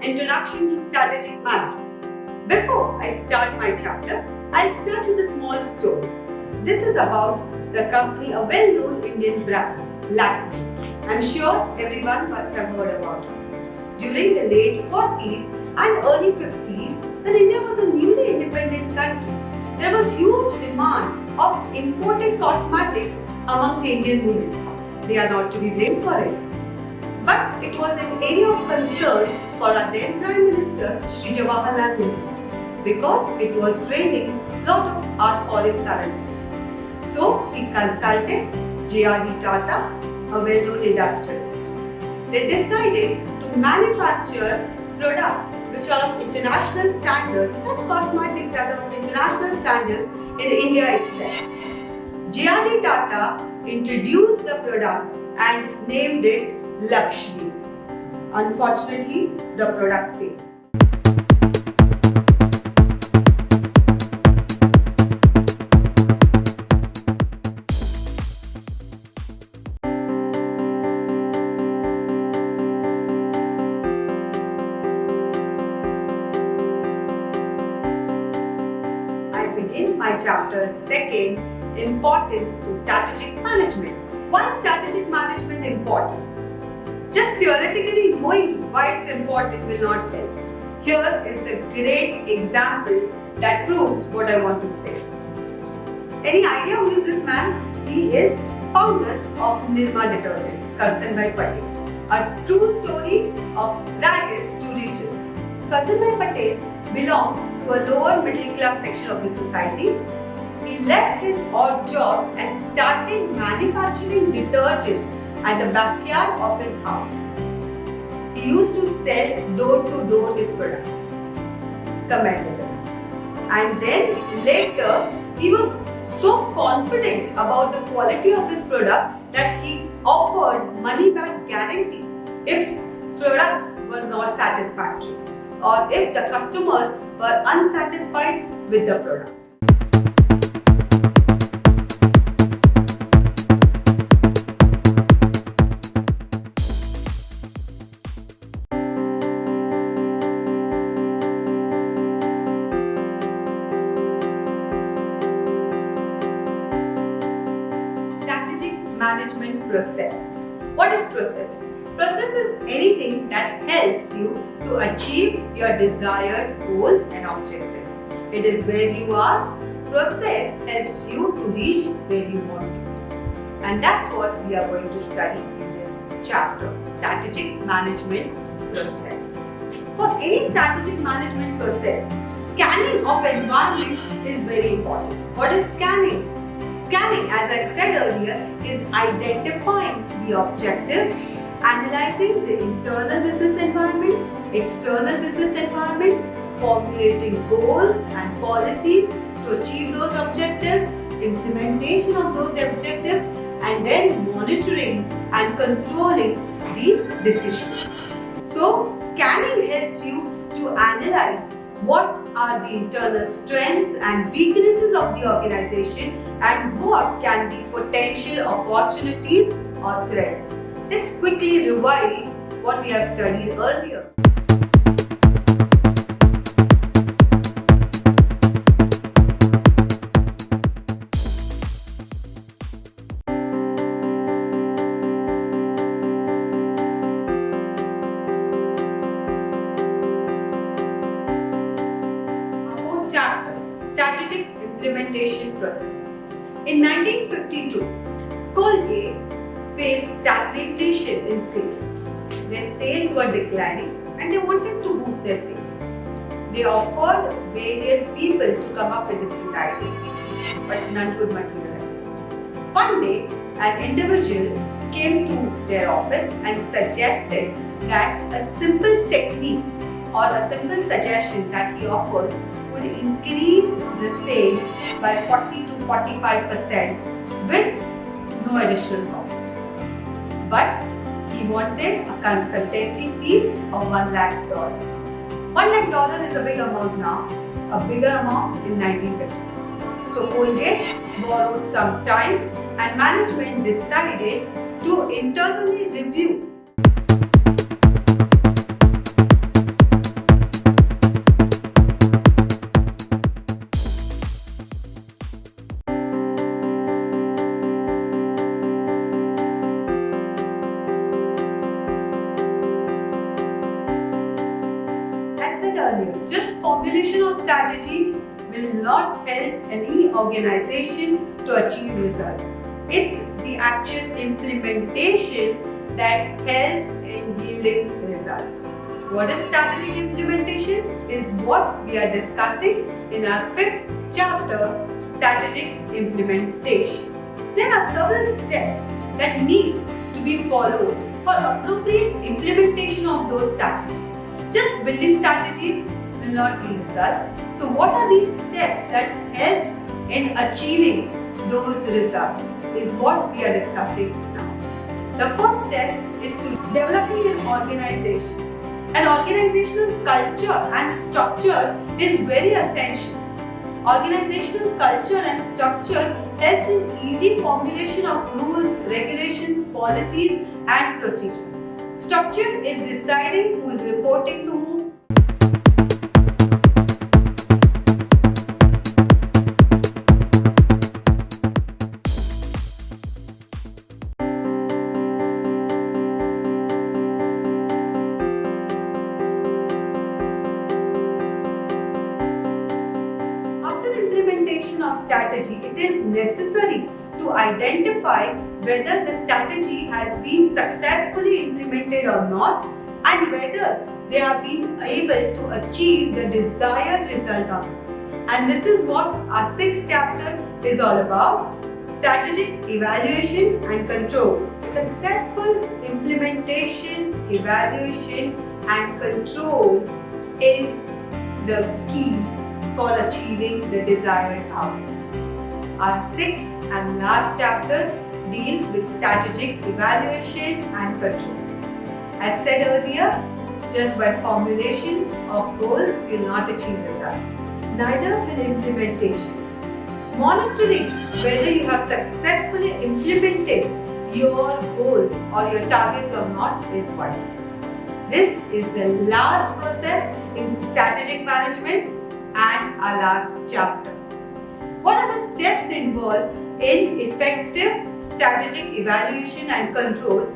Introduction to Strategic Management. Before I start my chapter, I'll start with a small story. This is about the company, a well-known Indian brand, Lakme. I'm sure everyone must have heard about it. During the late 40s and early 50s, when India was a newly independent country, there was huge demand of imported cosmetics among the Indian women. They are not to be blamed for it. But it was an area of concern for our then Prime Minister, Shri Jawaharlal Nehru, because it was draining a lot of our foreign currency. So he consulted J.R.D. Tata, a well-known industrialist. They decided to manufacture products which are of international standards, such cosmetics that are of international standards in India itself. J.R.D. Tata introduced the product and named it Lakshmi. Unfortunately, the product failed. Begin my chapter 2, importance to strategic management. Why is strategic management important? Just theoretically knowing why it's important will not help. Here is a great example that proves what I want to say. Any idea who is this man? He is founder of Nirma Detergent, Karsanbhai Patel. A true story of rags to riches. Karsanbhai Patel belonged to a lower middle class section of the society. He left his odd jobs and started manufacturing detergents at the backyard of his house. He used to sell door to door his products. Commendable. And then later he was so confident about the quality of his product that he offered money back guarantee if products were not satisfactory, or if the customers were unsatisfied with the product. Strategic management process. What is process? Process is anything that helps you to achieve your desired goals and objectives. It is where you are. Process helps you to reach where you want to. And that's what we are going to study in this chapter, strategic management process. For any strategic management process, scanning of environment is very important. What is scanning? Scanning, as I said earlier, is identifying the objectives, analyzing the internal business environment, external business environment, formulating goals and policies to achieve those objectives, implementation of those objectives, and then monitoring and controlling the decisions. So, scanning helps you to analyze what are the internal strengths and weaknesses of the organization and what can be potential opportunities or threats. Let's quickly revise what we have studied earlier. Our fourth chapter, strategic implementation process. In 1952, Colgate faced stagnation in sales. Their sales were declining and they wanted to boost their sales. They offered various people to come up with different ideas, but none could materialize. One day, an individual came to their office and suggested that a simple technique or a simple suggestion that he offers would increase the sales by 40 to 45% with no additional cost. But he wanted a consultancy fees of $1 lakh. $1 lakh is a big amount now, a bigger amount in 1952. So Colgate borrowed some time and management decided to internally review strategy will not help any organization to achieve results. It's the actual implementation that helps in yielding results. What is strategic implementation is what we are discussing in our 5th chapter, strategic implementation. There are several steps that needs to be followed for appropriate implementation of those strategies. Just building strategies will not yield results. So what are these steps that helps in achieving those results is what we are discussing now. The first step is to developing an organization. An organizational culture and structure is very essential. Organizational culture and structure helps in easy formulation of rules, regulations, policies and procedure. Structure is deciding who is reporting to whom. After implementation of strategy, it is necessary to identify whether the strategy has been successfully implemented or not and whether they have been able to achieve the desired result or not. And this is what our 6th chapter is all about, strategic evaluation and control. Successful implementation, evaluation and control is the key for achieving the desired outcome. Our 6th and last chapter deals with strategic evaluation and control. As said earlier, just by formulation of goals will not achieve results. Neither will implementation. Monitoring whether you have successfully implemented your goals or your targets or not is vital. This is the last process in strategic management and our last chapter. What are the steps involved in effective strategic evaluation and control